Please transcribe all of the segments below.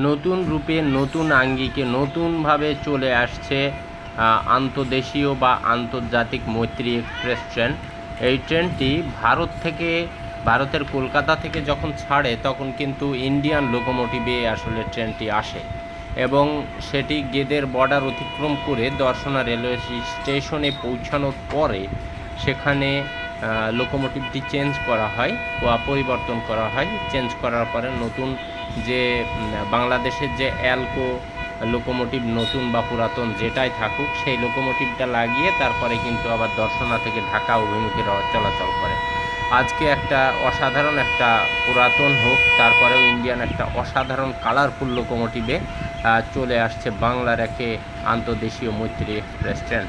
নতুন রূপে, নতুন আঙ্গিকে, নতুনভাবে চলে আসছে আন্তদেশীয় বা আন্তর্জাতিক মৈত্রী এক্সপ্রেস ট্রেন। এই ট্রেনটি ভারতের কলকাতা থেকে যখন ছাড়ে তখন কিন্তু ইন্ডিয়ান লোকোমোটিভে আসলে ট্রেনটি আসে এবং সেটি গেদের বর্ডার অতিক্রম করে দর্শনা রেলওয়ে স্টেশনে পৌঁছানোর পরে সেখানে লোকোমোটিভটি চেঞ্জ করা হয় বা পরিবর্তন করা হয়। চেঞ্জ করার পরে নতুন যে বাংলাদেশের যে অ্যালকো লোকোমোটিভ, নতুন বা পুরাতন যেটাই থাকুক, সেই লোকোমোটিভটা লাগিয়ে তারপরে কিন্তু আবার দর্শনা থেকে ঢাকা অভিমুখে চলাচল করে। আজকে একটা অসাধারণ, একটা পুরাতন হোক তারপরেও ইন্ডিয়ান একটা অসাধারণ কালারফুল লোকোমোটিভে চলে আসছে বাংলার একে আন্তর্দেশীয় মৈত্রী express train.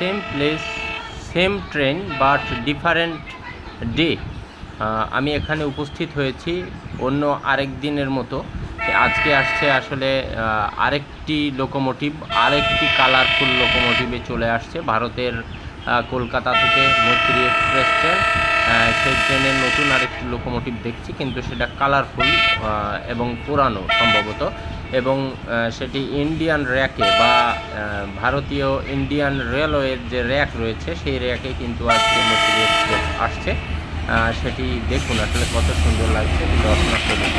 Same place, same train, but different day. আমি এখানে উপস্থিত হয়েছি অন্য আরেক দিনের মতো। আজকে আসছে আসলে আরেকটি লোকোমোটিভ, আরেকটি কালারফুল লোকোমোটিভে চলে আসছে ভারতের কলকাতা থেকে মৈত্রী এক্সপ্রেস ট্রেন। সেই ট্রেনের নতুন আরেকটি লোকোমোটিভ দেখছি, কিন্তু সেটা কালারফুল এবং পুরানো সম্ভবত, এবং সেটি ইন্ডিয়ান র্যাকে বা ভারতীয় ইন্ডিয়ান রেলওয়ের যে র্যাক রয়েছে সেই র্যাকে কিন্তু আজকে মৈত্রী এক্সপ্রেস আসছে। সেটি দেখুন আসলে কত সুন্দর লাগছে দর্শনার্থীদের।